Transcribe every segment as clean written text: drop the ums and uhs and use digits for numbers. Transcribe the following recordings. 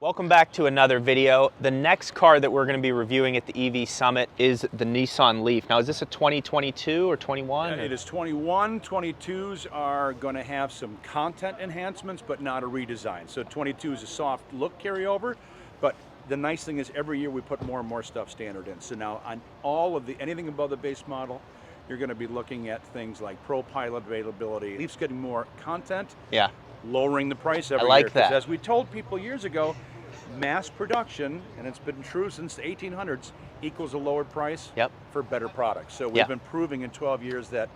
Welcome back to another video. The next car that we're going to be reviewing at the EV Summit is the Nissan Leaf. Now, is this a 2022 or 21? It is 21. 22s are going to have some content enhancements, but not a redesign. So 22 is a soft look carryover, but the nice thing is every year we put more and more stuff standard in. So now on all of anything above the base model, you're going to be looking at things like Pro Pilot availability. Leaf's getting more content, lowering the price every year. I like that. As we told people years ago, mass production, and it's been true since the 1800s, equals a lowered price for better products. So we've been proving in 12 years that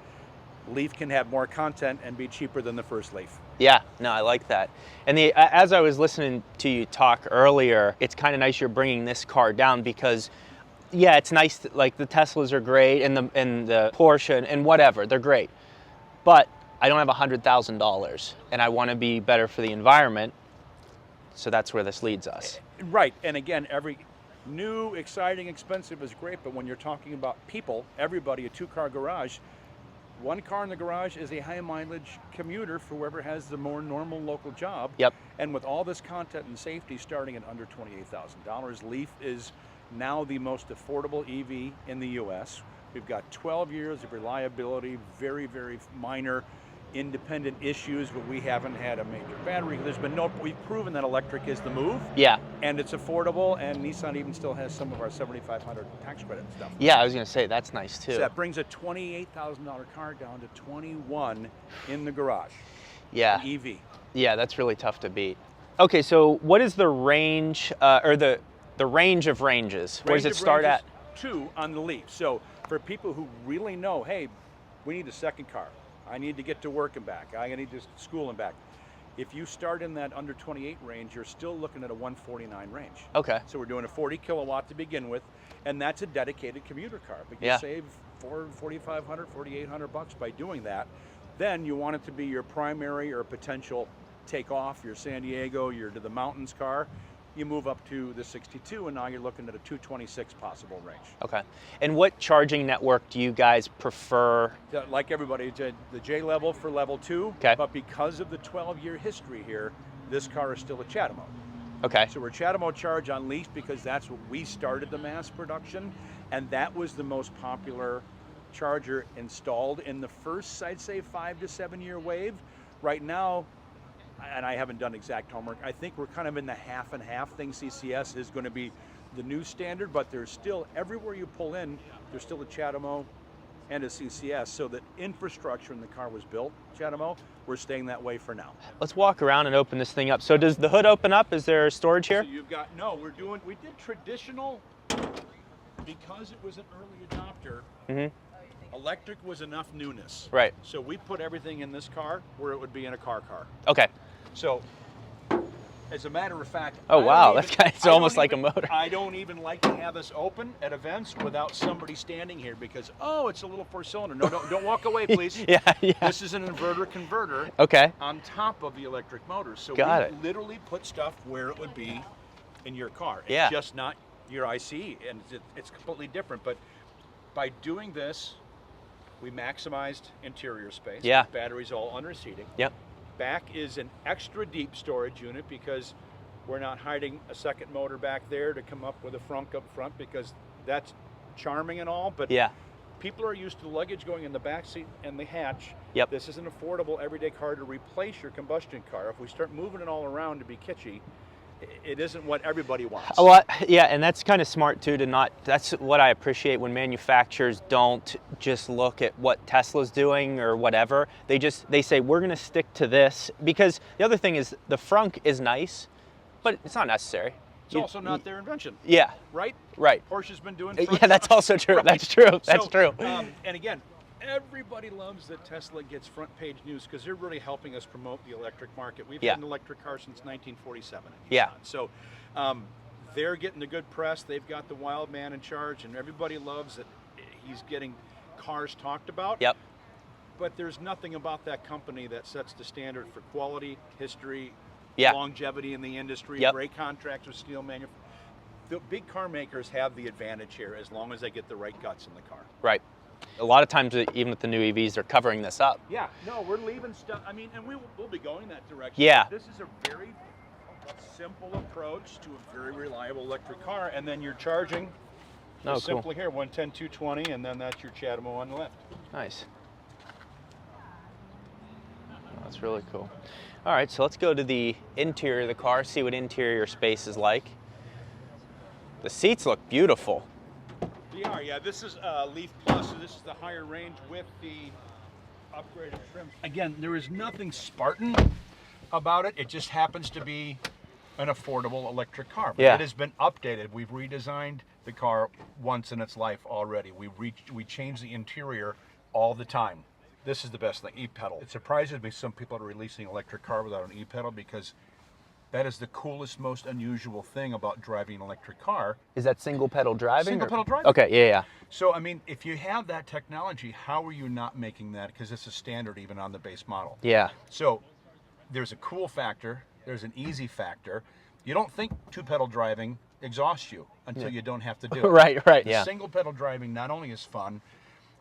Leaf can have more content and be cheaper than the first Leaf. Yeah, no, I like that. And as I was listening to you talk earlier, it's kind of nice you're bringing this car down because, yeah, it's nice, like the Teslas are great and the Porsche and whatever, they're great. But I don't have $100,000 and I want to be better for the environment. So that's where this leads us. Right, and again, every new, exciting, expensive is great, but when you're talking about people, everybody, a two-car garage, one car in the garage is a high-mileage commuter for whoever has the more normal local job. And with all this content and safety starting at under $28,000, Leaf is now the most affordable EV in the US. We've got 12 years of reliability, very, very minor independent issues, but we haven't had a major battery. We've proven that electric is the move. And it's affordable, and Nissan even still has some of our $7,500 tax credit stuff. Yeah, I was gonna say, that's nice too. So that brings a $28,000 car down to 21 in the garage. Yeah. An EV. Yeah, that's really tough to beat. Okay, so what is the range, or the range of ranges? Where does it start at? 2 on the Leaf. So for people who really know, hey, we need a second car. I need to get to work and back. I need to school and back. If you start in that under 28 range, you're still looking at a 149 range. Okay. So we're doing a 40 kilowatt to begin with, and that's a dedicated commuter car. But you save $4,500, $4,800 by doing that. Then you want it to be your primary or potential takeoff, your San Diego, your to the mountains car. You move up to the 62, and now you're looking at a 226 possible range. Okay. And what charging network do you guys prefer? Like everybody, the J level for level 2. Okay. But because of the 12-year history here, this car is still a CHAdeMO. Okay. So we're CHAdeMO charge on Leaf because that's what we started the mass production, and that was the most popular charger installed in the first, I'd say, 5 to 7 year wave. Right now, and I haven't done exact homework, I think we're kind of in the half and half thing. CCS is going to be the new standard, but there's still, everywhere you pull in, there's still a CHAdeMO and a CCS, so that infrastructure in the car was built, CHAdeMO, we're staying that way for now. Let's walk around and open this thing up. So does the hood open up? Is there storage here? So you've got, we did traditional, because it was an early adopter, electric was enough newness. Right. So we put everything in this car where it would be in a car. Okay. So, as a matter of fact, oh wow, it's almost like a motor. I don't even like to have this open at events without somebody standing here because, oh, it's a little 4-cylinder. No, don't walk away, please. This is an inverter converter. Okay. On top of the electric motor. So we literally put stuff where it would be in your car. It's just not your ICE, and it's completely different. But by doing this, we maximized interior space. Batteries all under seating. Back is an extra deep storage unit because we're not hiding a second motor back there to come up with a frunk up front, because that's charming and all, but people are used to the luggage going in the back seat and the hatch. This is an affordable everyday car to replace your combustion car. If we start moving it all around to be kitschy, it isn't what everybody wants. Well, yeah, and that's kind of smart too, that's what I appreciate when manufacturers don't just look at what Tesla's doing or whatever. They say, we're gonna stick to this, because the other thing is the frunk is nice, but it's not necessary. It's also not their invention. Right? Porsche's been doing front that's also true. That's true. That's true. And again, everybody loves that Tesla gets front page news because they're really helping us promote the electric market. We've had an electric car since 1947 in Nissan. So they're getting the good press. They've got the wild man in charge, and everybody loves that he's getting cars talked about. But there's nothing about that company that sets the standard for quality, history, longevity in the industry, great contracts with steel manufacturers. The big car makers have the advantage here as long as they get the right guts in the car. Right. A lot of times, even with the new EVs, they're covering this up. No, we're leaving stuff. I mean, and we'll be going that direction. This is a very Simple approach to a very reliable electric car, and then you're charging. Oh, simply here, 110, 220, and then that's your CHAdeMO on the left. Nice. That's really cool. All right, so let's go to the interior of the car, see what interior space is like. The seats look beautiful. They are, yeah. This is Leaf Plus, so this is the higher range with the upgraded trim. Again, there is nothing Spartan about it. It just happens to be an affordable electric car. But yeah. It has been updated. We've redesigned the car once in its life already. We change the interior all the time. This is the best thing, e-pedal. It surprises me some people are releasing an electric car without an e-pedal, because that is the coolest, most unusual thing about driving an electric car. Is that single pedal driving? Single pedal driving. Okay, yeah. So, I mean, if you have that technology, how are you not making that? Because it's a standard even on the base model. Yeah. So, there's a cool factor, there's an easy factor. You don't think two-pedal driving exhausts you until you don't have to do it. Right, The single pedal driving not only is fun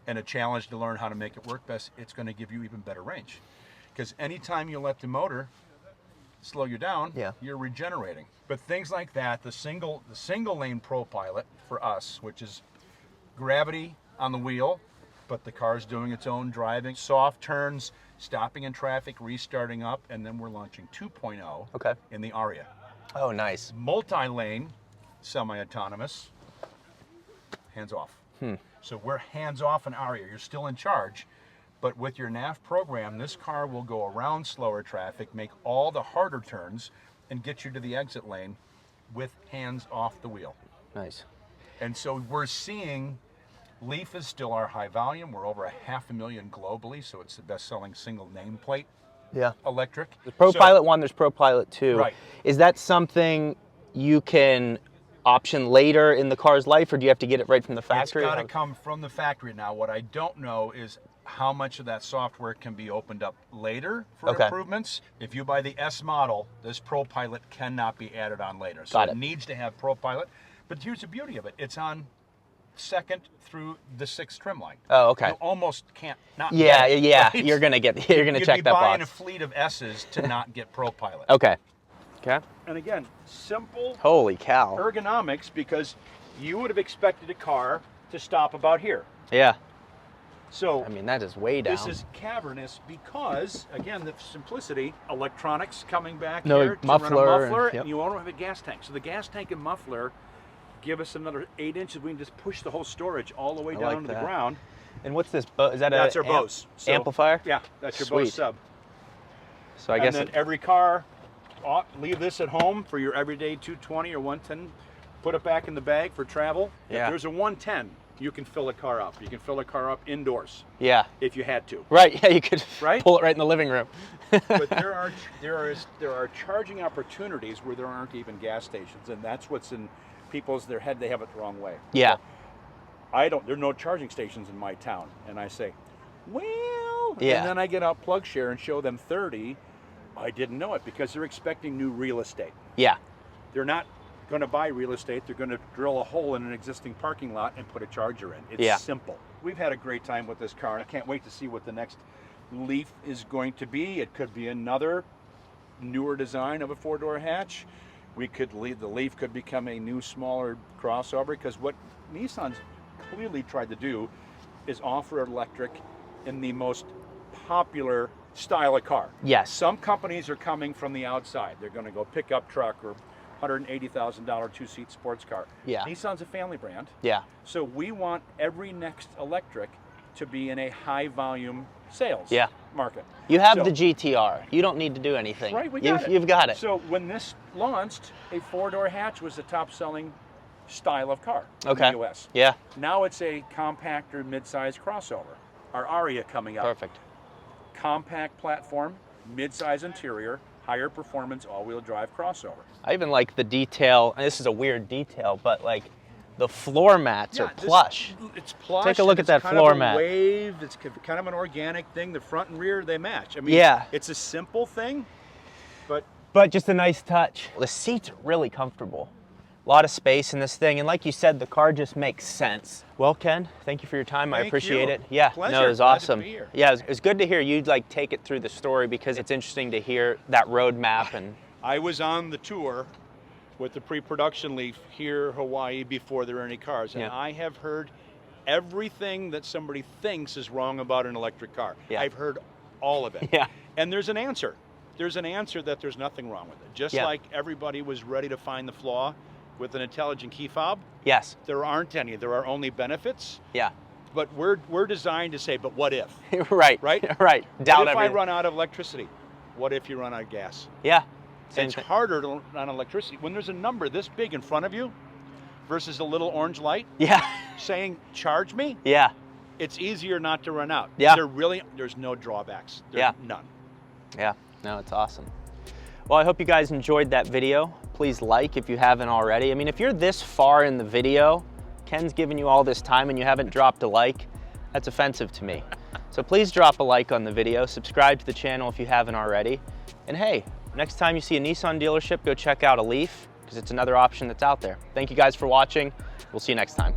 and a challenge to learn how to make it work best, it's going to give you even better range. Because anytime you let the motor slow you down, you're regenerating. But things like that, the single lane ProPilot for us, which is gravity on the wheel, but the car's doing its own driving, soft turns, stopping in traffic, restarting up, and then we're launching 2.0 in the Aria. Oh, nice. Multi-lane, semi-autonomous, hands off. So we're hands off in Aria. You're still in charge, but with your nav program, this car will go around slower traffic, make all the harder turns, and get you to the exit lane with hands off the wheel. Nice. And so we're seeing Leaf is still our high volume. We're over 500,000 globally, so it's the best-selling single nameplate electric. There's ProPilot 1, there's ProPilot 2. Right. Is that something you can option later in the car's life, or do you have to get it right from the factory? It's got to come from the factory. Now, what I don't know is how much of that software can be opened up later for improvements. If you buy the S model, this ProPilot cannot be added on later. So it needs to have ProPilot. But here's the beauty of it. It's on 2nd through the 6th trim line. Oh, okay. You almost can't not get it, right? You're gonna check that box. You'd be buying a box. fleet of S's to not get ProPilot. Okay. And again, simple Holy cow. ergonomics, because you would have expected a car to stop about here. Yeah. So I mean, that is way down. This is cavernous because, again, the simplicity, electronics coming back no here to muffler, run a muffler, and you won't have a gas tank. So the gas tank and muffler give us another 8 inches. We can just push the whole storage all the way down to the ground. And what's this? Is that that's our Bose amplifier? Yeah, that's your Bose sub. So I guess then every car, leave this at home for your everyday 220 or 110. Put it back in the bag for travel. Yeah. If there's a 110, you can fill a car up. You can fill a car up indoors. Yeah. If you had to. Right. Yeah, you could pull it right in the living room. But there are charging opportunities where there aren't even gas stations, and that's what's in people's head. They have it the wrong way. Yeah. There are no charging stations in my town, and I say, well, and then I get out PlugShare and show them 30. I didn't know it because they're expecting new real estate. Yeah. They're not going to buy real estate. They're going to drill a hole in an existing parking lot and put a charger in. It's simple. We've had a great time with this car, and I can't wait to see what the next Leaf is going to be. It could be another newer design of a 4-door hatch. The Leaf could become a new, smaller crossover, because what Nissan's clearly tried to do is offer electric in the most popular style of car. Yes. Some companies are coming from the outside. They're going to go pickup truck or $180,000 2-seat sports car. Yeah. Nissan's a family brand. Yeah. So we want every next electric to be in a high volume sales market. You have the GTR. You don't need to do anything. Right, You've got it. So when this launched, a 4-door hatch was the top selling style of car in the US. Yeah. Now it's a compact or mid-size crossover. Our Aria coming up. Perfect. Compact platform, mid-size interior, higher performance all-wheel drive crossover. I even like the detail, and this is a weird detail, but like the floor mats are plush. It's plush. Take a look at that floor mat. Wave. It's kind of an organic thing. The front and rear, they match. I mean, it's a simple thing, but just a nice touch. The seats are really comfortable. A lot of space in this thing, and like you said, the car just makes sense. Well, Ken, thank you for your time. I appreciate it. Yeah, pleasure. No, it was awesome. Glad to be here. Yeah, it was good to hear you take it through the story, because it's interesting to hear that roadmap. And I was on the tour with the pre-production Leaf here, Hawaii, before there were any cars, and I have heard everything that somebody thinks is wrong about an electric car. I've heard all of it. And there's an answer. There's an answer that there's nothing wrong with it. Just like everybody was ready to find the flaw with an intelligent key fob. There aren't any. There are only benefits. But we're designed to say, but what if? Right. Right. Doubt what if everything. I run out of electricity? What if you run out of gas? It's harder to run on electricity when there's a number this big in front of you versus a little orange light saying charge me. It's easier not to run out. There's no drawbacks. There's none. No, it's awesome. Well, I hope you guys enjoyed that video. Please like if you haven't already. I mean, if you're this far in the video, Ken's given you all this time and you haven't dropped a like, that's offensive to me. So please drop a like on the video, subscribe to the channel if you haven't already. And hey, next time you see a Nissan dealership, go check out a Leaf, because it's another option that's out there. Thank you guys for watching. We'll see you next time.